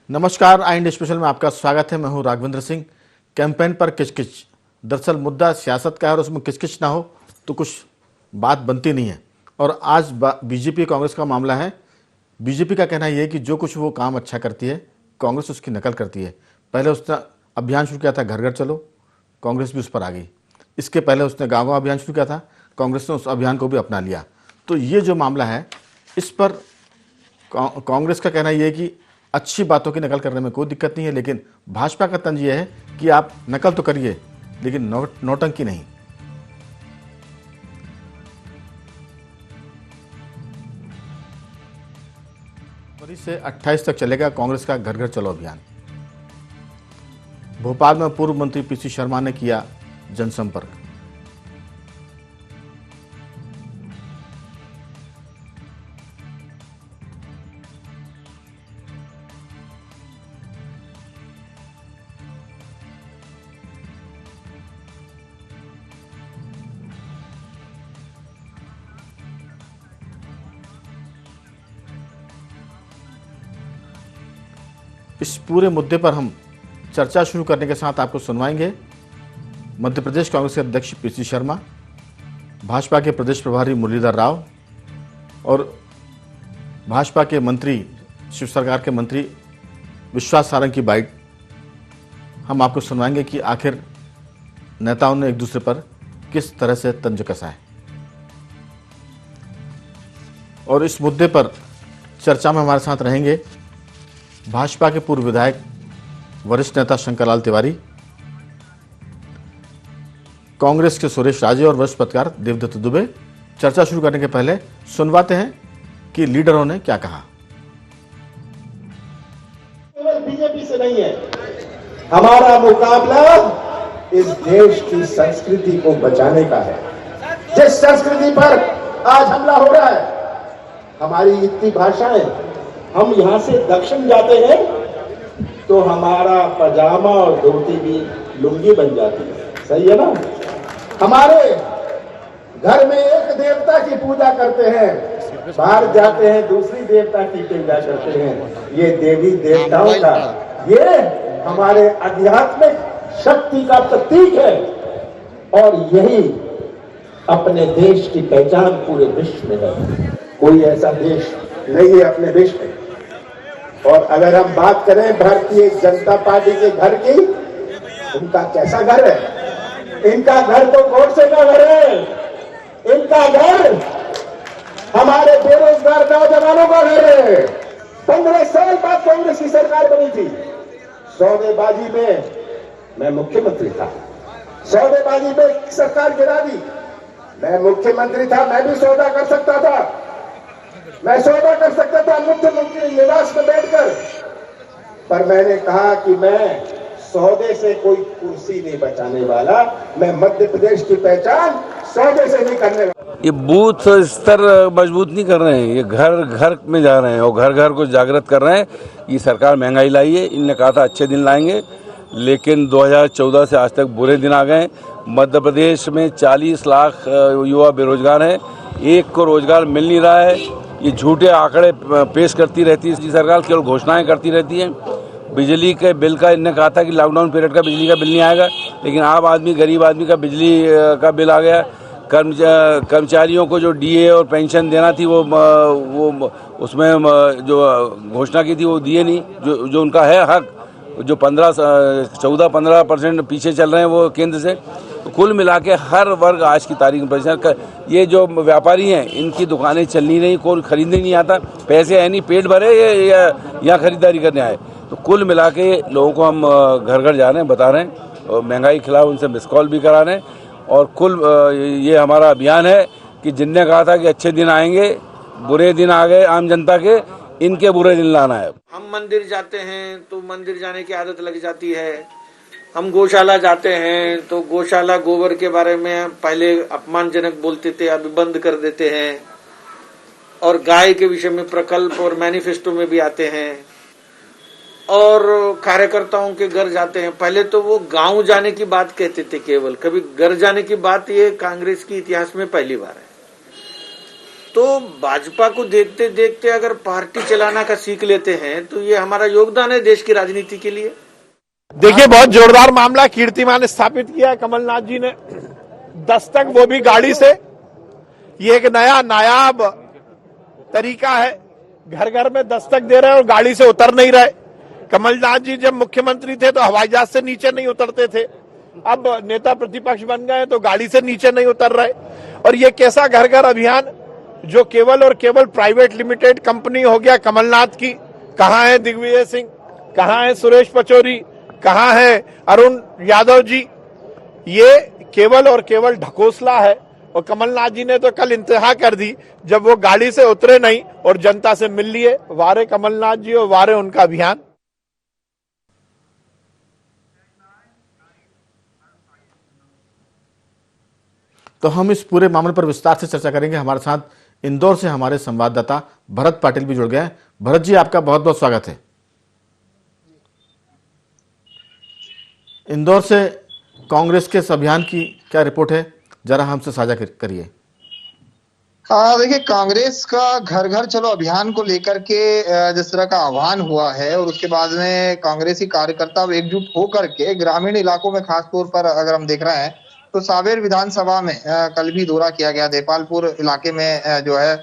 नमस्कार, आई India special में आपका स्वागत है। मैं हूं राघवेंद्र सिंह। कैंपेन पर किचकिच, दरअसल मुद्दा सियासत का है और उसमें किचकिच ना हो तो कुछ बात बनती नहीं है। और आज बीजेपी कांग्रेस का मामला है। बीजेपी का कहना यह है कि जो कुछ वो काम अच्छा करती है, कांग्रेस उसकी नकल करती है। पहले उसने अभियान शुरू किया था घर घर चलो, कांग्रेस भी उस पर आ गई। इसके पहले उसने गाँव गाँव अभियान शुरू किया था, कांग्रेस ने उस अभियान को भी अपना लिया। तो ये जो मामला है, इस पर कांग्रेस का कहना यह है कि अच्छी बातों की नकल करने में कोई दिक्कत नहीं है, लेकिन भाजपा का तंज यह है कि आप नकल तो करिए लेकिन नौटंकी नहीं। फरवरी से 28 तक चलेगा कांग्रेस का घर घर चलो अभियान। भोपाल में पूर्व मंत्री पीसी शर्मा ने किया जनसंपर्क। इस पूरे मुद्दे पर हम चर्चा शुरू करने के साथ आपको सुनवाएंगे मध्य प्रदेश कांग्रेस के अध्यक्ष पीसी शर्मा, भाजपा के प्रदेश प्रभारी मुरलीधर राव और भाजपा के मंत्री, शिव सरकार के मंत्री विश्वास सारंग की बाइट। हम आपको सुनवाएंगे कि आखिर नेताओं ने एक दूसरे पर किस तरह से तंज कसा है। और इस मुद्दे पर चर्चा में हमारे साथ रहेंगे भाजपा के पूर्व विधायक वरिष्ठ नेता शंकर लाल तिवारी, कांग्रेस के सुरेश राजे और वरिष्ठ पत्रकार देवदत्त दुबे। चर्चा शुरू करने के पहले सुनवाते हैं कि लीडरों ने क्या कहा। केवल बीजेपी से नहीं है, हमारा मुकाबला इस देश की संस्कृति को बचाने का है। जिस संस्कृति पर आज हमला हो रहा है, हमारी इतनी भाषाएं, हम यहां से दक्षिण जाते हैं तो हमारा पजामा और धोती भी लुंगी बन जाती है। सही है ना? हमारे घर में एक देवता की पूजा करते हैं, बाहर जाते हैं दूसरी देवता की पूजा करते हैं। ये देवी देवताओं का, ये हमारे आध्यात्मिक शक्ति का प्रतीक है और यही अपने देश की पहचान पूरे विश्व में है। कोई ऐसा देश नहीं है अपने देश में। और अगर हम बात करें भारतीय जनता पार्टी के घर की, उनका कैसा घर है? इनका घर तो गोडसे का घर है। इनका घर हमारे बेरोजगार नौजवानों का घर है। 15 साल बाद कांग्रेस की सरकार बनी थी। सौदेबाजी में मैं मुख्यमंत्री था, सौदेबाजी में सरकार गिरा दी। मैं मुख्यमंत्री था, मैं भी सौदा कर सकता था, मैं सौदा कर सकता था मुख्यमंत्री निवास में बैठकर, पर मैंने कहा कि मैं सौदे से कोई कुर्सी नहीं बचाने वाला, मैं मध्य प्रदेश की पहचान सौदे से नहीं करने वाला। ये बूथ स्तर मजबूत नहीं कर रहे हैं, ये घर घर में जा रहे हैं और घर घर को जागृत कर रहे हैं। ये सरकार महंगाई लाई है, इनने कहा था अच्छे दिन लाएंगे, लेकिन 2014 से आज तक बुरे दिन आ गए। मध्य प्रदेश में 40 लाख युवा बेरोजगार हैं, एक को रोजगार मिल नहीं रहा है। ये झूठे आंकड़े पेश करती रहती है सरकार, केवल घोषणाएं करती रहती है। बिजली के बिल का इन्होंने कहा था कि लॉकडाउन पीरियड का बिजली का बिल नहीं आएगा, लेकिन आम आदमी, गरीब आदमी का बिजली का बिल आ गया। कर्मचारियों को जो डीए और पेंशन देना थी वो उसमें जो घोषणा की थी वो दिए नहीं, जो उनका है हक, जो 14-15% पीछे चल रहे हैं वो केंद्र से। तो कुल मिला के हर वर्ग आज की तारीख में परेशान। ये जो व्यापारी हैं, इनकी दुकानें चल नहीं रही, कोई खरीदने नहीं आता, पैसे है नहीं, पेट भरे या खरीदारी करने आए। तो कुल मिला के लोगों को हम घर घर जा रहे हैं, बता रहे हैं, और महंगाई के खिलाफ उनसे मिस कॉल भी करा रहे हैं। और कुल ये हमारा अभियान है कि जिनने कहा था कि अच्छे दिन आएंगे, बुरे दिन आ गए आम जनता के, इनके बुरे दिन लाना है। हम मंदिर जाते हैं तो मंदिर जाने की आदत लग जाती है, हम गौशाला जाते हैं तो गौशाला गोबर के बारे में पहले अपमानजनक बोलते थे, अभी बंद कर देते हैं। और गाय के विषय में प्रकल्प और मैनिफेस्टो में भी आते हैं। और कार्यकर्ताओं के घर जाते हैं। पहले तो वो गांव जाने की बात कहते थे केवल, कभी घर जाने की बात ये कांग्रेस की इतिहास में पहली बार है। तो भाजपा को देखते देखते अगर पार्टी चलाना का सीख लेते हैं तो ये हमारा योगदान है देश की राजनीति के लिए। देखिए, बहुत जोरदार मामला कीर्तिमान स्थापित किया है कमलनाथ जी ने। दस्तक वो भी गाड़ी से। ये एक नया नायाब तरीका है, घर घर में दस्तक दे रहे हैं और गाड़ी से उतर नहीं रहे। कमलनाथ जी जब मुख्यमंत्री थे तो हवाई जहाज से नीचे नहीं उतरते थे, अब नेता प्रतिपक्ष बन गए तो गाड़ी से नीचे नहीं उतर रहे। और ये कैसा घर घर अभियान जो केवल और केवल प्राइवेट लिमिटेड कंपनी हो गया कमलनाथ की। कहाँ है दिग्विजय सिंह, कहाँ है सुरेश पचौरी, कहाँ है अरुण यादव जी। ये केवल और केवल ढकोसला है। और कमलनाथ जी ने तो कल इंतहा कर दी जब वो गाड़ी से उतरे नहीं और जनता से मिल लिए। वारे कमलनाथ जी और वारे उनका अभियान। तो हम इस पूरे मामले पर विस्तार से चर्चा करेंगे। हमारे साथ इंदौर से हमारे संवाददाता भरत पाटिल भी जुड़ गए हैं। भरत जी, आपका बहुत बहुत स्वागत है। इंदौर से कांग्रेस के इस अभियान की क्या रिपोर्ट है, जरा हमसे साझा करिए। देखिए, कांग्रेस का घर घर चलो अभियान को लेकर के जिस तरह का आह्वान हुआ है और उसके बाद में कांग्रेसी कार्यकर्ता एकजुट होकर के ग्रामीण इलाकों में खास तौर पर अगर हम देख रहे हैं तो सावेर विधानसभा में कल भी दौरा किया गया। देपालपुर इलाके में जो है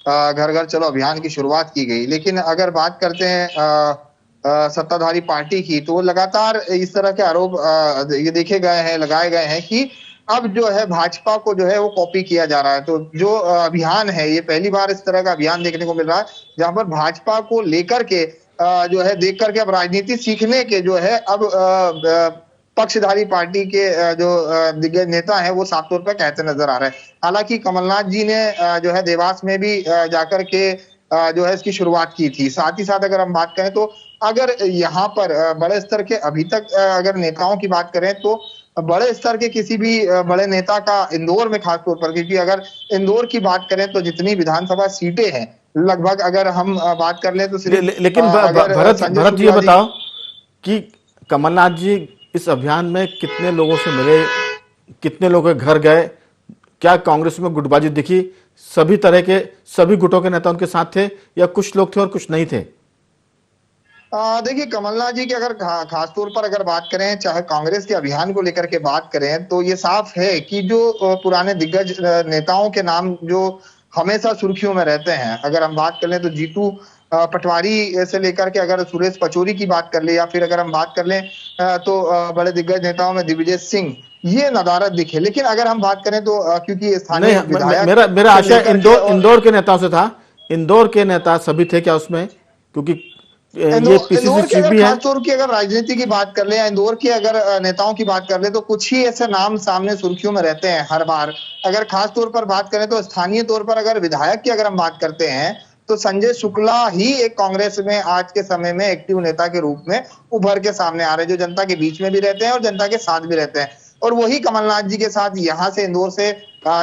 घर घर चलो अभियान की शुरुआत की गई। लेकिन अगर बात करते हैं सत्ताधारी पार्टी की, तो लगातार इस तरह के आरोप ये देखे गए हैं, लगाए गए हैं कि अब जो है भाजपा को जो है वो कॉपी किया जा रहा है। तो जो अभियान है, ये पहली बार इस तरह का अभियान देखने को मिल रहा है जहां पर भाजपा को लेकर के जो है देख करके अब राजनीति सीखने के जो है अब पक्षधारी पार्टी के जो दिग्गज नेता हैं वो साफ तौर पर कहते नजर आ रहे हैं। हालांकि कमलनाथ जी ने जो है देवास में भी जाकर के जो है इसकी शुरुआत की थी। साथ ही साथ अगर हम बात करें तो अगर यहाँ पर बड़े स्तर के अभी तक अगर नेताओं की बात करें तो बड़े स्तर के किसी भी बड़े नेता का इंदौर में खास तौर पर, क्योंकि अगर इंदौर की बात करें तो जितनी विधानसभा सीटें हैं लगभग अगर हम बात कर लें तो लेकिन भरत जी ये बताओ कि कमलनाथ जी इस अभियान में कितने लोगों से मिले, कितने लोगों के घर गए, क्या कांग्रेस में गुटबाजी दिखी, सभी तरह के सभी गुटों के नेता उनके साथ थे या कुछ लोग थे और कुछ नहीं थे? देखिए, कमलनाथ जी की अगर खास तौर पर अगर बात करें, चाहे कांग्रेस के अभियान को लेकर के बात करें, तो ये साफ है कि जो पुराने दिग्गज नेताओं के नाम जो हमेशा सुर्खियों में रहते हैं, अगर हम बात कर लें तो जीतू पटवारी से लेकर के अगर सुरेश पचौरी की बात कर ले, या फिर अगर हम बात कर लें तो बड़े दिग्गज नेताओं में दिग्विजय सिंह, ये नदारत दिखे। लेकिन अगर हम बात करें तो क्योंकि स्थानीय विधायक मेरा आशय इंदौर के नेताओं से था। इंदौर के नेता सभी थे क्या उसमें? क्योंकि इंदौर की अगर खासतौर की अगर राजनीति की बात कर ले या इंदौर के अगर नेताओं की बात कर ले तो कुछ ही ऐसे नाम सामने सुर्खियों में रहते हैं हर बार। अगर खास तौर पर बात करें तो स्थानीय तौर पर अगर विधायक की अगर हम बात करते हैं तो संजय शुक्ला ही एक कांग्रेस में आज के समय में एक्टिव नेता के रूप में उभर के सामने आ रहे हैं, जो जनता के बीच में भी रहते हैं और जनता के साथ भी रहते हैं। और वही कमलनाथ जी के साथ यहाँ से इंदौर से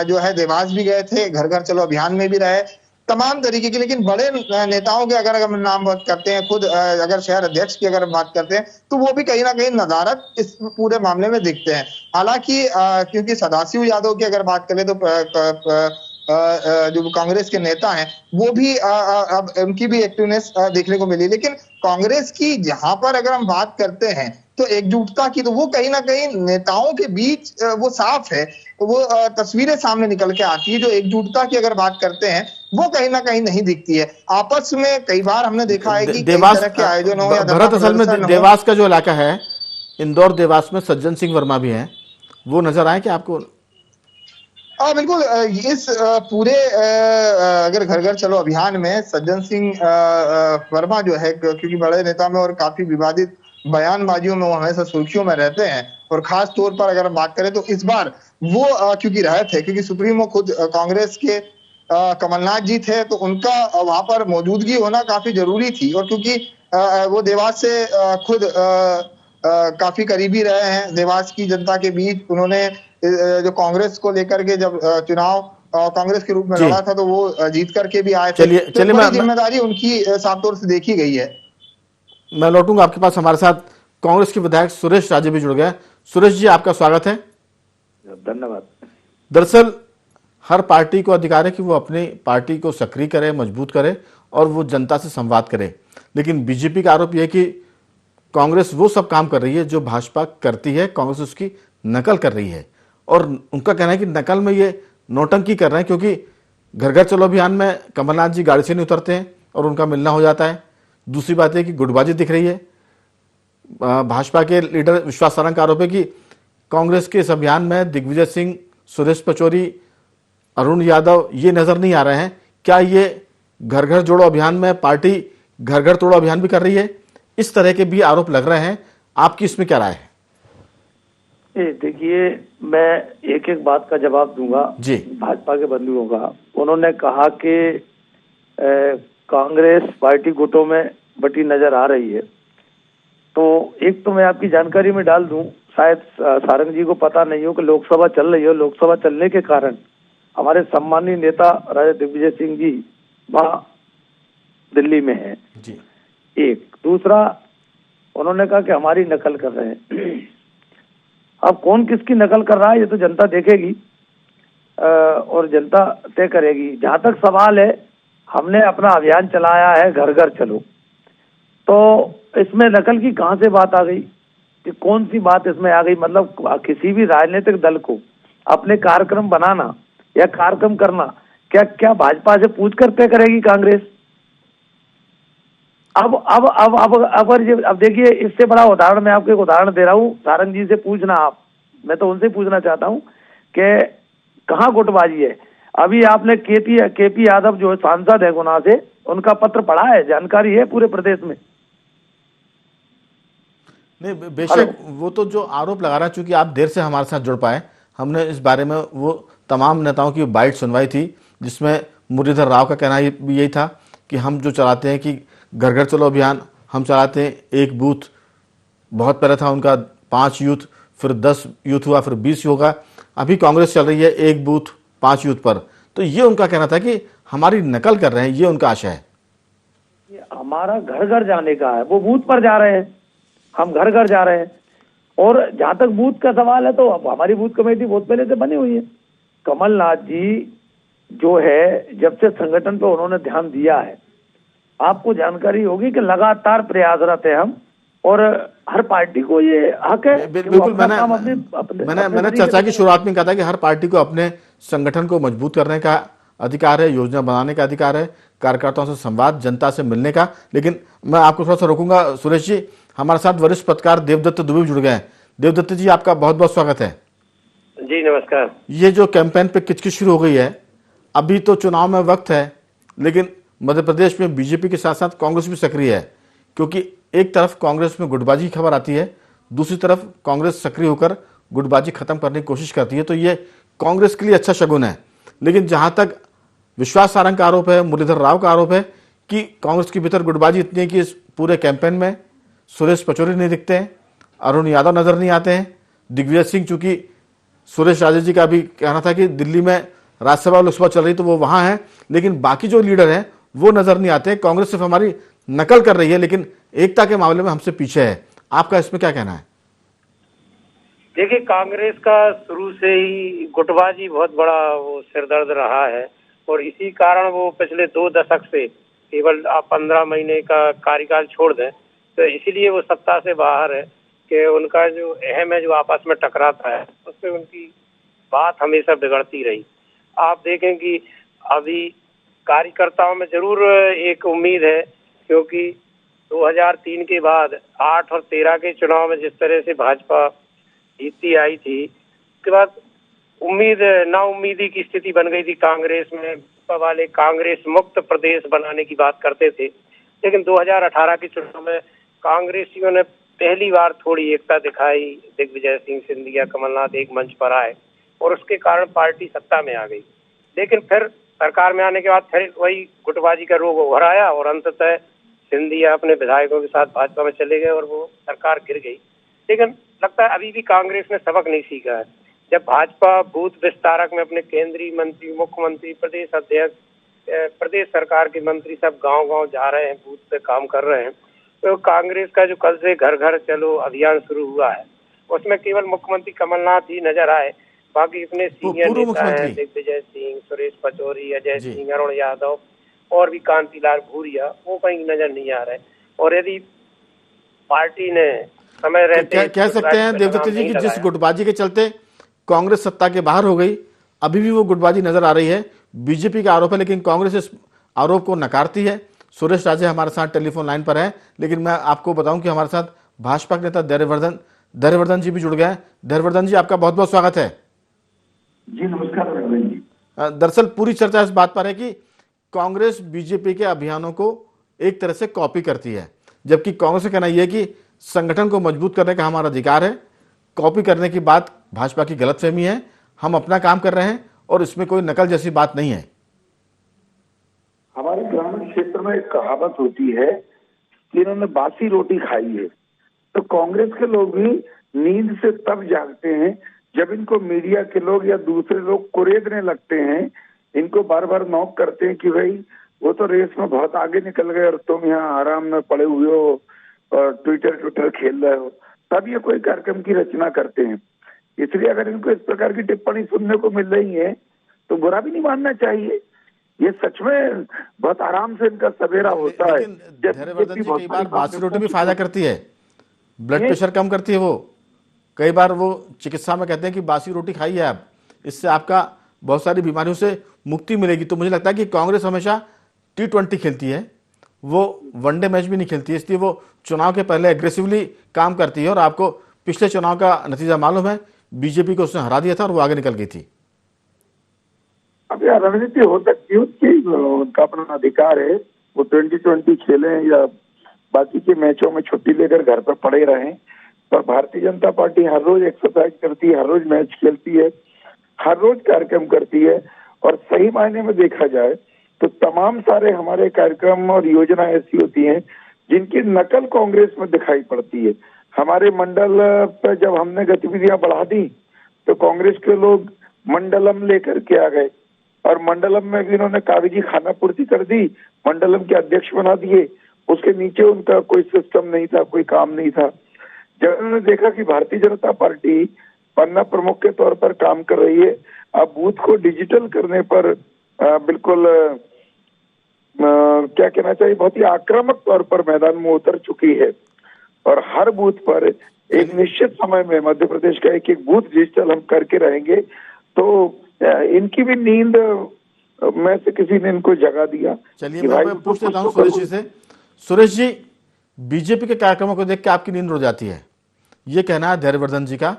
जो है देवास भी गए थे, घर घर चलो अभियान में भी रहे, तमाम तरीके की। लेकिन बड़े नेताओं के अगर हम नाम बात करते हैं, खुद अगर शहर अध्यक्ष की अगर बात करते हैं तो वो भी कहीं ना कहीं नदारत इस पूरे मामले में दिखते हैं। हालांकि क्योंकि सदाशिव यादव की अगर बात करें तो जो कांग्रेस के नेता हैं वो भी अब उनकी भी एक्टिवनेस देखने को मिली। लेकिन कांग्रेस की जहां पर अगर हम बात करते हैं तो एकजुटता की, तो वो कहीं ना कहीं नेताओं के बीच वो साफ है, वो तस्वीरें सामने निकल के आती है। जो एकजुटता की अगर बात करते हैं वो कहीं ना कहीं नहीं दिखती है। आपस में कई बार हमने देखा है कि देवास के आयोजन हो या भरत, असल में देवास का जो इलाका है, इंदौर देवास में सज्जन सिंह वर्मा भी हैं, वो नजर आए क्या आपको? बिल्कुल। इस पूरे अगर घर घर चलो अभियान में सज्जन सिंह वर्मा जो है, क्योंकि बड़े नेता में और काफी विवादित बयानबाजियों में वो हमेशा सुर्खियों में रहते हैं। और खास तौर पर अगर हम बात करें तो इस बार वो क्योंकि रहे थे, क्योंकि सुप्रीमो खुद कांग्रेस के कमलनाथ जी थे, तो उनका वहां पर मौजूदगी होना काफी जरूरी थी। और क्योंकि वो देवास से खुद काफी करीबी रहे हैं देवास की जनता के बीच, उन्होंने जो कांग्रेस को लेकर के जब चुनाव कांग्रेस के रूप में लड़ा था तो वो जीत करके भी आए थे। चलिए बड़ी जिम्मेदारी उनकी साफ तौर से देखी गई है। मैं लौटूंगा आपके पास। हमारे साथ कांग्रेस के विधायक सुरेश राजे भी जुड़ गए। सुरेश जी, आपका स्वागत है। धन्यवाद। दरअसल हर पार्टी को अधिकार है कि वो अपनी पार्टी को सक्रिय करे, मजबूत करे और वो जनता से संवाद करे। लेकिन बीजेपी का आरोप यह है कि कांग्रेस वो सब काम कर रही है जो भाजपा करती है, कांग्रेस उसकी नकल कर रही है। और उनका कहना है कि नकल में ये नौटंकी कर रहे हैं, क्योंकि घर घर चलो अभियान में कमलनाथ जी गाड़ी से नहीं उतरते हैं और उनका मिलना हो जाता है। दूसरी बात है कि गुटबाजी दिख रही है। भाजपा के लीडर विश्वास सारंग का आरोप है कि कांग्रेस के इस अभियान में दिग्विजय सिंह, सुरेश पचौरी, अरुण यादव ये नजर नहीं आ रहे हैं। क्या ये घर घर जोड़ो अभियान में पार्टी घर घर तोड़ो अभियान भी कर रही है? इस तरह के भी आरोप लग रहे हैं। आपकी इसमें क्या राय है? देखिए, मैं एक एक बात का जवाब दूंगा जी। भाजपा के बंधुओं का। उन्होंने कहा कि कांग्रेस पार्टी गुटों में बटी नजर आ रही है। तो एक तो मैं आपकी जानकारी में डाल दूं, शायद सारंग जी को पता नहीं हो कि लोकसभा चल रही हो। लोकसभा चलने के कारण हमारे सम्मानीय नेता राजा दिग्विजय सिंह जी वहाँ दिल्ली में हैं जी। एक। दूसरा, उन्होंने कहा कि हमारी नकल कर रहे हैं। अब कौन किसकी नकल कर रहा है ये तो जनता देखेगी और जनता तय करेगी। जहां तक सवाल है, हमने अपना अभियान चलाया है घर घर चलो, तो इसमें नकल की कहां से बात आ गई? कि कौन सी बात इसमें आ गई? मतलब किसी भी राजनीतिक दल को अपने कार्यक्रम बनाना या कार्यक्रम करना क्या भाजपा से पूछ कर तय करेगी कांग्रेस? अब देखिए, इससे बड़ा उदाहरण मैं आपको एक उदाहरण दे रहा हूँ। सारंग जी से पूछना आप, मैं तो उनसे पूछना चाहता हूँ कि कहाँ गुटबाजी है। अभी आपने केपी यादव जो सांसद है गुना से, उनका पत्र पढ़ा है? जानकारी है पूरे प्रदेश में? नहीं, बेशक वो तो जो आरोप लगा रहा है, चूंकि आप देर से हमारे साथ जुड़ पाए, हमने इस बारे में वो तमाम नेताओं की बाइट सुनवाई थी जिसमें मुरलीधर राव का कहना यही था कि हम जो चलाते हैं कि घर घर चलो अभियान हम चलाते हैं, एक बूथ बहुत पहले था उनका 5 यूथ, फिर 10 यूथ हुआ, फिर 20 होगा, अभी कांग्रेस चल रही है एक बूथ 5 यूथ पर। तो ये उनका कहना था कि हमारी नकल कर रहे हैं, ये उनका आशय है। ये हमारा घर घर जाने का है, वो बूथ पर जा रहे हैं, हम घर घर जा रहे हैं। और जहां तक बूथ का सवाल है, तो हमारी बूथ कमेटी बहुत पहले से बनी हुई है। कमलनाथ जी जो है, जब से संगठन पर उन्होंने ध्यान दिया है, आपको जानकारी होगी कि लगातार प्रयासरत है हम, और हर पार्टी को ये हक है। बिल्कुल, मैंने चर्चा की शुरुआत में कहा था कि हर पार्टी को अपने संगठन को मजबूत करने का अधिकार है, योजना बनाने का अधिकार है, कार्यकर्ताओं से संवाद, जनता से मिलने का। लेकिन मैं आपको थोड़ा सा रोकूंगा। सुरेश जी, हमारे साथ वरिष्ठ पत्रकार देवदत्त दुबे जुड़ गए हैं। देवदत्त जी, आपका बहुत बहुत स्वागत है। जी नमस्कार। ये जो कैंपेन पे किचकिच शुरू हो गई है, अभी तो चुनाव में वक्त है, लेकिन मध्य प्रदेश में बीजेपी के साथ साथ कांग्रेस भी सक्रिय है, क्योंकि एक तरफ कांग्रेस में गुटबाजी की खबर आती है, दूसरी तरफ कांग्रेस सक्रिय होकर गुटबाजी खत्म करने की कोशिश करती है। तो ये कांग्रेस के लिए अच्छा शगुन है। लेकिन जहां तक विश्वास सारंग का आरोप है, मुरलीधर राव का आरोप है कि कांग्रेस के भीतर गुटबाजी इतनी है कि इस पूरे कैंपेन में सुरेश पचौरी नहीं दिखते हैं, अरुण यादव नजर नहीं आते हैं, दिग्विजय सिंह, चूंकि सुरेश राजे जी का भी कहना था कि दिल्ली में राज्यसभा लोकसभा चल रही तो वो वहां है, लेकिन बाकी जो लीडर हैं वो नजर नहीं आते। कांग्रेस सिर्फ हमारी नकल कर रही है, लेकिन एकता के मामले में हमसे पीछे है। आपका इसमें क्या कहना है? देखिए, कांग्रेस का शुरू से ही गुटबाजी बहुत बड़ा वो सिरदर्द रहा है, और इसी कारण वो पिछले 2 दशक से केवल 15 महीने का कार्यकाल छोड़ दें तो इसीलिए वो सत्ता से बाहर है कि उनका जो अहम है, जो आपस में टकराता है, उससे उनकी बात हमेशा बिगड़ती रही। आप देखें कि अभी कार्यकर्ताओं में जरूर एक उम्मीद है, क्योंकि 2003 के बाद 8 और 13 के चुनाव में जिस तरह से भाजपा जीतती आई थी, उसके बाद नाउम्मीदी की स्थिति बन गई थी कांग्रेस में। वाले कांग्रेस मुक्त प्रदेश बनाने की बात करते थे, लेकिन 2018 के चुनाव में कांग्रेसियों ने पहली बार थोड़ी एकता दिखाई। दिग्विजय सिंह, सिंधिया, कमलनाथ एक मंच पर आए और उसके कारण पार्टी सत्ता में आ गई। लेकिन फिर सरकार में आने के बाद फिर वही गुटबाजी का रोग उभर आया और अंततः सिंधिया अपने विधायकों के साथ भाजपा में चले गए और वो सरकार गिर गई। लेकिन लगता है अभी भी कांग्रेस ने सबक नहीं सीखा है। जब भाजपा बूथ विस्तारक में अपने केंद्रीय मंत्री, मुख्यमंत्री, प्रदेश अध्यक्ष, प्रदेश सरकार के मंत्री सब गांव-गांव जा रहे हैं, बूथ पे काम कर रहे हैं, तो कांग्रेस का जो कल से घर घर चलो अभियान शुरू हुआ है, उसमें केवल मुख्यमंत्री कमलनाथ ही नजर आए, बाकी इतने सीनियर पूर्व नेता हैं, मुख्यमंत्री। दिग्विजय सिंह, सुरेश पचौरी, अजय जी। सिंह, अरुण यादव और भी कांतिलाल भूरिया, वो कहीं नजर नहीं आ रहे। और यदि पार्टी ने समय रहते कह सकते हैं देवदत्त जी कि जिस गुटबाजी के चलते कांग्रेस सत्ता के बाहर हो गई, अभी भी वो गुटबाजी नजर आ रही है। बीजेपी का आरोप है, लेकिन कांग्रेस इस आरोप को नकारती है। सुरेश राजे हमारे साथ टेलीफोन लाइन पर है, लेकिन मैं आपको बताऊं कि हमारे साथ भाजपा के नेता धैर्यवर्धन जी भी जुड़ गए हैं। धैर्यवर्धन जी, आपका बहुत बहुत स्वागत है। जी नमस्कार रघुवीर जी। दरअसल पूरी चर्चा इस बात पर है कि कांग्रेस बीजेपी के अभियानों को एक तरह से कॉपी करती है, जबकि कांग्रेस का कहना यह है कि संगठन को मजबूत करने का हमारा अधिकार है। कॉपी करने की बात भाजपा की गलतफहमी है। हम अपना काम कर रहे हैं और इसमें कोई नकल जैसी बात नहीं है। हमारे ग्रामीण क्षेत्र में एक कहावत होती है कि इन्होंने बासी रोटी खाई है। तो कांग्रेस के लोग भी नींद से तब जागते हैं जब इनको मीडिया के लोग या दूसरे लोग कुरेदने लगते हैं, इनको बार बार नॉक करते हैं कि भाई वो तो रेस में बहुत आगे निकल गए और तुम यहाँ आराम में पड़े हुए हो और ट्विटर खेल रहे हो, तब ये कोई कार्यक्रम की रचना करते हैं। इसलिए अगर इनको इस प्रकार की टिप्पणी सुनने को मिल रही है तो बुरा भी नहीं मानना चाहिए। ये सच में बहुत आराम से इनका सवेरा होता है। धैर्यवर्धन जी, कई बार बासी रोटी भी फायदा करती है, ब्लड प्रेशर कम करती है। वो कई बार वो चिकित्सा में कहते हैं कि बासी रोटी खाइए आप, इससे आपका बहुत सारी बीमारियों से मुक्ति मिलेगी। तो मुझे लगता है कि कांग्रेस हमेशा T20 खेलती है, वो वनडे मैच भी नहीं खेलती है, इसलिए वो चुनाव के पहले एग्रेसिवली काम करती है। और आपको पिछले चुनाव का नतीजा मालूम है, बीजेपी को उसने हरा दिया था और वो आगे निकल गई थी। अब यार रणनीति हो सकती है उसकी, उनका अपना अधिकार है, वो 2020 खेलें या बाकी के मैचों में छुट्टी लेकर घर पर पड़े रहें। पर भारतीय जनता पार्टी हर रोज एक्सरसाइज करती है, हर रोज मैच खेलती है, हर रोज कार्यक्रम करती है। और सही मायने में देखा जाए तो तमाम सारे हमारे कार्यक्रम और योजना ऐसी होती हैं जिनकी नकल कांग्रेस में दिखाई पड़ती है। हमारे मंडल पर जब हमने गतिविधियां बढ़ा दी तो कांग्रेस के लोग मंडलम लेकर के आ गए और मंडलम में भी इन्होंने कागजी खाना पूर्ति कर दी, मंडलम के अध्यक्ष बना दिए। उसके नीचे उनका कोई सिस्टम नहीं था, कोई काम नहीं था। जब उन्होंने देखा कि भारतीय जनता पार्टी पन्ना प्रमुख के तौर पर काम कर रही है, अब बूथ को डिजिटल करने पर बिल्कुल क्या कहना चाहिए, बहुत ही आक्रामक तौर पर मैदान में उतर चुकी है। और हर बूथ पर एक निश्चित समय में मध्य प्रदेश का एक एक बूथ डिजिटल हम करके रहेंगे। तो इनकी भी नींद में से किसी ने इनको जगा दिया। चलिए मैं पूछ लेता हूँ सुरेश जी से। सुरेश जी, बीजेपी के कार्यक्रमों को देख के आपकी नींद उड़ जाती है, ये कहना है धैर्यवर्धन जी का।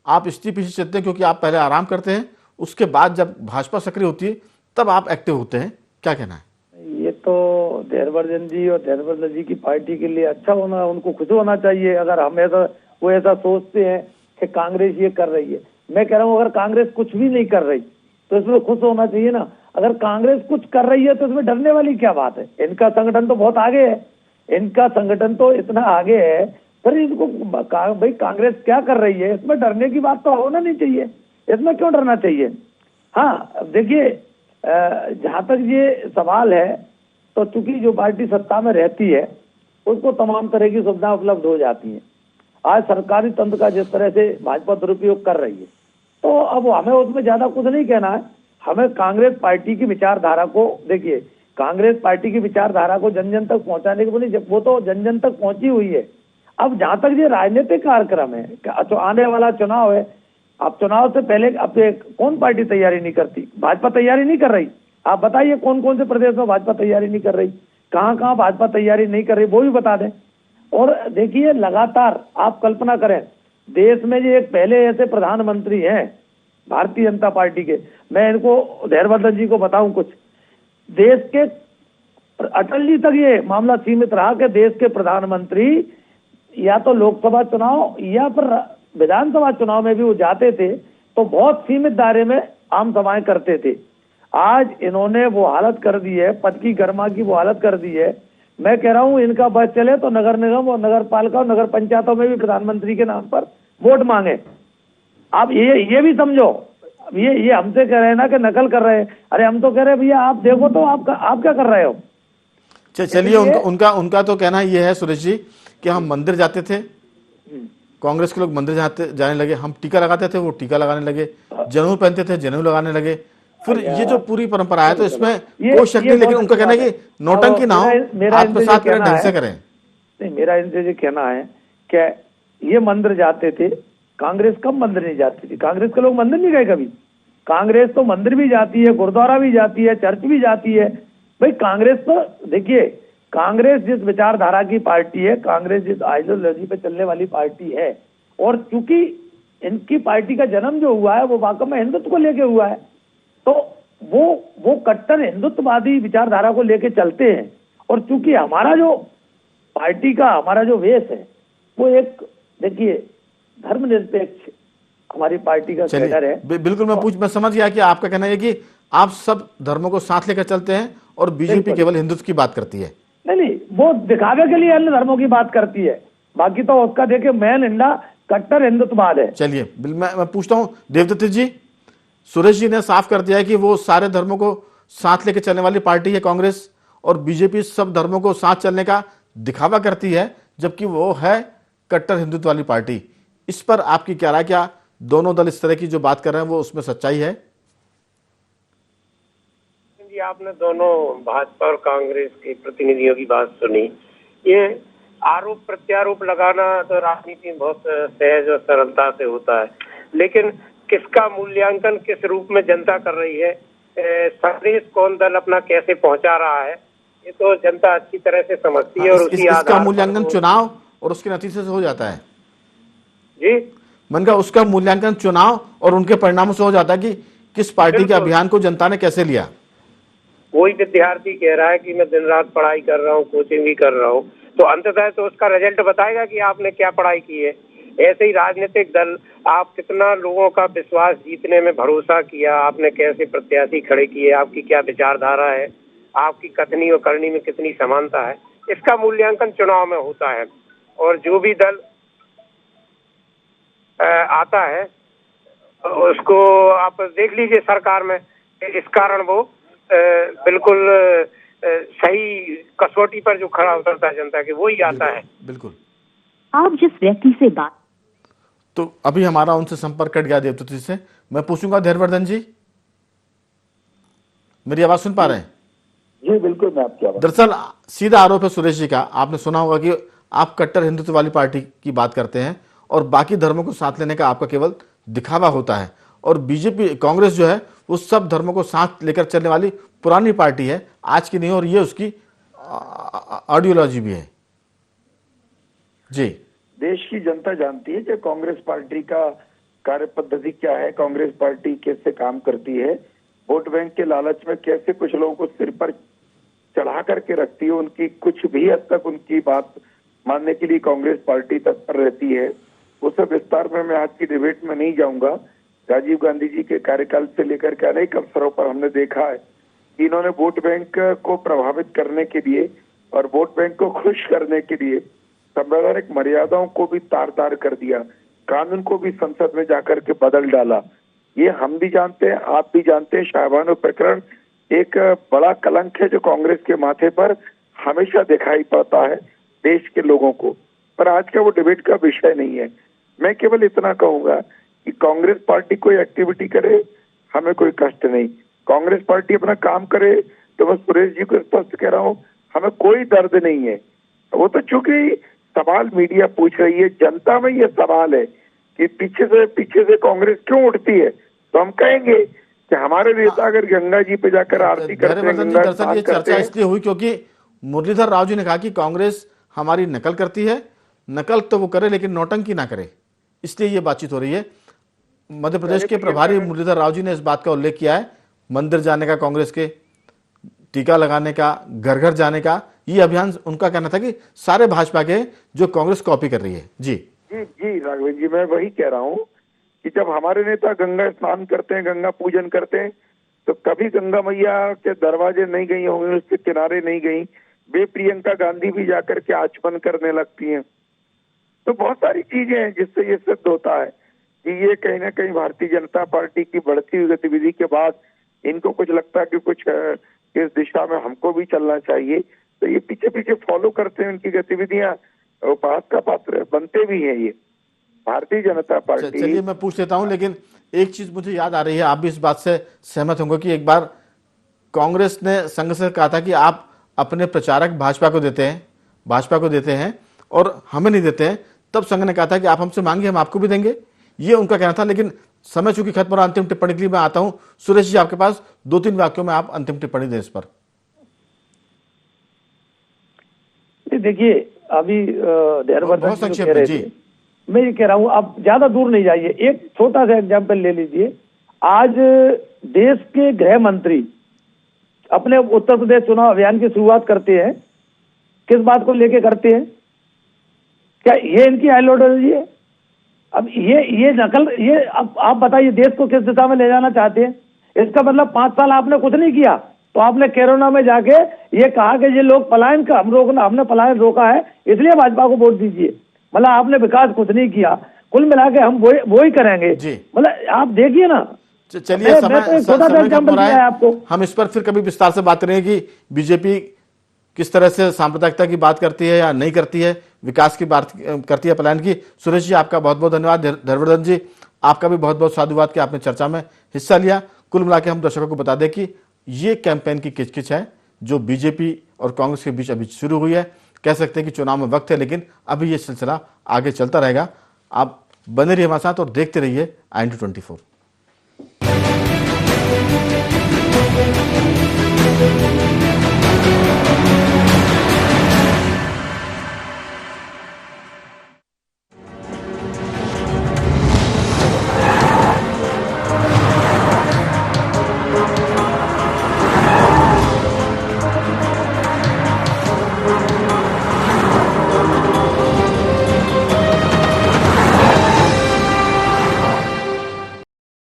आप इसलिए पीछे चलते हैं क्योंकि आप पहले आराम करते हैं, उसके बाद जब भाजपा सक्रिय होती है तब आप एक्टिव होते हैं, क्या कहना है? ये तो धैर्यवर्धन जी और धैर्यवर्धन जी की पार्टी के लिए अच्छा होना, उनको खुश होना चाहिए। अगर हम वो ऐसा सोचते हैं कि कांग्रेस ये कर रही है, मैं कह रहा हूँ अगर कांग्रेस कुछ भी नहीं कर रही तो इसमें खुश होना चाहिए ना। अगर कांग्रेस कुछ कर रही है तो इसमें डरने वाली क्या बात है? इनका संगठन तो बहुत आगे है, इनका संगठन तो इतना आगे है, फिर इनको भाई कांग्रेस क्या कर रही है इसमें डरने की बात तो होना नहीं चाहिए। इसमें क्यों डरना चाहिए? हाँ देखिए, जहां तक ये सवाल है तो चूंकि जो पार्टी सत्ता में रहती है उसको तमाम तरह की सुविधा उपलब्ध हो जाती है। आज सरकारी तंत्र का जिस तरह से भाजपा दुरुपयोग कर रही है, तो अब हमें उसमें ज्यादा कुछ नहीं कहना है। हमें कांग्रेस पार्टी की विचारधारा को देखिए, कांग्रेस पार्टी की विचारधारा को जन जन तक पहुंचाने के बोले, वो तो जन जन तक पहुंची हुई है। अब जहां तक ये राजनीतिक कार्यक्रम है, तो आने वाला चुनाव है, अब चुनाव से पहले अब कौन पार्टी तैयारी नहीं करती? भाजपा तैयारी नहीं कर रही। आप बताइए कौन कौन से प्रदेश में भाजपा तैयारी नहीं कर रही, कहां कहां भाजपा तैयारी नहीं कर रही, वो भी बता दें। और देखिए लगातार आप कल्पना करें, देश में जो एक पहले ऐसे प्रधानमंत्री हैं भारतीय जनता पार्टी के, मैं इनको धैर्यवर्धन जी को बताऊं कुछ, देश के अटल जी तक ये मामला सीमित रहा कि देश के प्रधानमंत्री या तो लोकसभा चुनाव या फिर विधानसभा चुनाव में भी वो जाते थे तो बहुत सीमित दायरे में आम सभाएं करते थे। आज इन्होंने वो हालत कर दी है, पद की गर्मा की वो हालत कर दी है। मैं कह रहा हूं इनका बस चले तो नगर निगम और नगर पालिका और नगर पंचायतों में भी प्रधानमंत्री के नाम पर वोट मांगे। आप ये भी समझो, ये हमसे कह रहे हैं ना कि नकल कर रहे हैं। अरे हम तो कह रहे हैं भैया आप देखो तो आप क्या कर रहे हो? चलिए, उनका तो कहना ये है सुरेश जी कि हम मंदिर जाते थे, कांग्रेस के लोग मंदिर जाने लगे, हम टीका लगाते थे वो टीका लगाने लगे, जनेऊ पहनते थे जनेऊ लगाने लगे। फिर ये जो पूरी परंपरा है, तो इसमें कोई शक नहीं, लेकिन उनका कहना है कि नौटंकी ना हो, आत्मसात करें, ढंग से करें। नहीं, मेरा इनसे ये कहना है क्या ये मंदिर जाते थे, कांग्रेस कब मंदिर नहीं जाती थी? कांग्रेस के लोग मंदिर नहीं गए कभी? कांग्रेस तो मंदिर भी जाती है, गुरुद्वारा भी जाती है, चर्च भी जाती है। भाई कांग्रेस तो देखिए, कांग्रेस जिस विचारधारा की पार्टी है, कांग्रेस जिस आइडियोलॉजी पे चलने वाली पार्टी है, और चूंकि इनकी पार्टी का जन्म जो हुआ है वो वाकई में हिंदुत्व को लेके हुआ है, तो वो कट्टर हिंदुत्ववादी विचारधारा को लेके चलते हैं। और चूंकि हमारा जो पार्टी का हमारा जो वेश है वो एक देखिए धर्मनिरपेक्ष हमारी पार्टी का कैडर है। बिल्कुल, मैं समझ गया कि आपका कहना है कि आप सब धर्मों को साथ लेकर चलते हैं और बीजेपी केवल हिंदुत्व की बात करती है। नहीं, वो दिखावे के लिए अन्य धर्मों की बात करती है, बाकी तो उसका देखिए मेन इंडा कट्टर हिंदुत्ववाद है। चलिए, मैं पूछता हूं देवदत्त जी, सुरेश जी ने साफ कर दिया है कि वो सारे धर्मों को साथ लेकर चलने वाली पार्टी है कांग्रेस, और बीजेपी सब धर्मों को साथ चलने का दिखावा करती है, जबकि वो है कट्टर हिंदुत्व वाली पार्टी। इस पर आपकी क्या राय? क्या दोनों दल इस तरह की जो बात कर रहे हैं वो उसमें सच्चाई है? जी, आपने दोनों भाजपा और कांग्रेस के प्रतिनिधियों की बात सुनी। ये आरोप प्रत्यारोप लगाना तो राजनीति में बहुत सहज और सरलता से होता है, लेकिन किसका मूल्यांकन किस रूप में जनता कर रही है, संदेश कौन दल अपना कैसे पहुंचा रहा है, ये तो जनता अच्छी तरह से समझती है। और उसी आधार इसका मूल्यांकन चुनाव और उसके नतीजे से हो जाता है जी। मन का उसका मूल्यांकन चुनाव और उनके परिणामों से हो जाता है कि किस पार्टी के अभियान को जनता ने कैसे लिया। कोई विद्यार्थी कह रहा है कि मैं दिन रात पढ़ाई कर रहा हूँ, कोचिंग भी कर रहा हूँ, तो अंततः तो उसका रिजल्ट बताएगा कि आपने क्या पढ़ाई की है। ऐसे ही राजनीतिक दल, आप कितना लोगों का विश्वास जीतने में भरोसा किया, आपने कैसे प्रत्याशी खड़े किए, आपकी क्या विचारधारा है, आपकी कथनी और करनी में कितनी समानता है, इसका मूल्यांकन चुनाव में होता है। और जो भी दल आता है उसको आप देख लीजिए सरकार में, इस कारण वो बिल्कुल सही कसौटी पर जो खड़ा उतरता है जनता के, वो ही आता है। बिल्कुल। आप जिस व्यक्ति से बात, तो अभी हमारा उनसे संपर्क कट गया देवदत्त जी से। मैं पूछूंगा धैर्यवर्धन जी, मेरी आवाज सुन पा रहे हैं? जी बिल्कुल, मैं आपकी आवाज। दरअसल सीधा आरोप है सुरेश जी का, आपने सुना होगा कि आप कट्टर हिंदुत्व वाली पार्टी की बात करते हैं और बाकी धर्मों को साथ लेने का आपका केवल दिखावा होता है, और बीजेपी कांग्रेस जो है वो सब धर्मों को साथ लेकर चलने वाली पुरानी पार्टी है, आज की नहीं, और ये उसकी आइडियोलॉजी भी है। जी, देश की जनता जानती है कि कांग्रेस पार्टी का कार्य पद्धति क्या है, कांग्रेस पार्टी कैसे काम करती है, वोट बैंक के लालच में कैसे कुछ लोगों को सिर पर चढ़ा करके रखती है, उनकी कुछ भी हद तक उनकी बात मानने के लिए कांग्रेस पार्टी तत्पर रहती है। उस विस्तार में मैं आज की डिबेट में नहीं जाऊंगा। राजीव गांधी जी के कार्यकाल से लेकर के अनेक अवसरों पर हमने देखा है कि इन्होंने वोट बैंक को प्रभावित करने के लिए और वोट बैंक को खुश करने के लिए संवैधानिक मर्यादाओं को भी तार तार कर दिया, कानून को भी संसद में जाकर के बदल डाला। ये हम भी जानते हैं, आप भी जानते हैं। शाहबानो प्रकरण एक बड़ा कलंक है जो कांग्रेस के माथे पर हमेशा दिखाई पड़ता है देश के लोगों को, पर आज का वो डिबेट का विषय नहीं है। मैं केवल इतना कहूंगा कि कांग्रेस पार्टी कोई एक्टिविटी करे, हमें कोई कष्ट नहीं। कांग्रेस पार्टी अपना काम करे, तो मैं सुरेश जी को स्पष्ट कह रहा हूँ, हमें कोई दर्द नहीं है। वो तो चूंकि सवाल मीडिया पूछ रही है, जनता में ये सवाल है कि पीछे से कांग्रेस क्यों उठती है, तो हम कहेंगे कि हमारे नेता अगर गंगा जी पे जाकर आरती करते हैं, दरअसल ये चर्चा इसलिए हुई क्योंकि मुरलीधर राव जी ने कहा कि कांग्रेस हमारी नकल करती है, नकल तो वो करे लेकिन नौटंकी ना करे, इसलिए ये बातचीत हो रही है। मध्य प्रदेश के प्रभारी मुरलीधर राव जी ने इस बात का उल्लेख किया है, मंदिर जाने का कांग्रेस के, टीका लगाने का, घर घर जाने का, ये अभियान उनका कहना था कि सारे भाजपा के जो कांग्रेस कॉपी कर रही है। जी जी जी राघवेंद्र जी, मैं वही कह रहा हूँ कि जब हमारे नेता गंगा स्नान करते हैं, गंगा पूजन करते हैं, तो कभी गंगा मैया के दरवाजे नहीं गई होंगी, उसके किनारे नहीं गई, वे प्रियंका गांधी भी जाकर के आचमन करने लगती हैं। तो बहुत सारी चीजें हैं जिससे ये सिद्ध होता है कि ये कहीं ना कहीं भारतीय जनता पार्टी की बढ़ती हुई गतिविधि के बाद इनको कुछ लगता है कि कुछ इस दिशा में हमको भी चलना चाहिए, तो ये पीछे पीछे फॉलो करते हैं, उनकी गतिविधियां उपहास का पात्र बनते भी हैं। ये भारतीय जनता पार्टी। चलिए मैं पूछ लेता हूं, लेकिन एक चीज मुझे याद आ रही है, आप भी इस बात से सहमत होंगे कि एक बार कांग्रेस ने संघ से कहा था कि आप अपने प्रचारक भाजपा को देते हैं और हमें नहीं देते हैं। तब संघ ने कहा था कि आप हमसे मांगिए, हम आपको भी देंगे, ये उनका कहना था। लेकिन समय चूंकि खत्म हो रहा, अंतिम टिप्पणी के लिए मैं आता हूं। सुरेश जी, आपके पास 2-3 वाक्यों में आप अंतिम टिप्पणी दें इस पर। देखिए, अभी धैर्यवर्धन बहुत जी जो संक्षेप कह में रहे जी। थे, मैं ये कह रहा हूं, आप ज्यादा दूर नहीं जाइए, एक छोटा सा एग्जाम्पल ले लीजिए। आज देश के गृह मंत्री अपने उत्तर प्रदेश चुनाव अभियान की शुरुआत करते हैं, किस बात को लेके करते हैं? क्या ये इनकी आइडियोलॉजी है? अब ये नकल, ये अब आप बताइए देश को किस दिशा में ले जाना चाहते हैं? इसका मतलब 5 साल आपने कुछ नहीं किया, तो आपने कोरोना में जाके ये कहा कि ये लोग पलायन का हमने पलायन रोका है, इसलिए भाजपा को वोट दीजिए। मतलब आपने विकास कुछ नहीं किया। कुल मिला के हम वो ही करेंगे। मतलब आप देखिए ना। चलिए, समय खत्म हो रहा है, आपको हम इस पर फिर कभी विस्तार से बात करेंगे कि बीजेपी किस तरह से सांप्रदायिकता की बात करती है या नहीं करती है, विकास की बात करती है, पलायन की। सुरेश जी, आपका बहुत बहुत धन्यवाद। धैर्यवर्धन जी, आपका भी बहुत बहुत साधुवाद कि आपने चर्चा में हिस्सा लिया। कुल मिला के हम दर्शकों को बता दें कि ये कैंपेन की किचकिच है जो बीजेपी और कांग्रेस के बीच अभी शुरू हुई है। कह सकते हैं कि चुनाव में वक्त है, लेकिन अभी ये सिलसिला आगे चलता रहेगा। आप बने रहिए हमारे साथ और देखते रहिए IND24।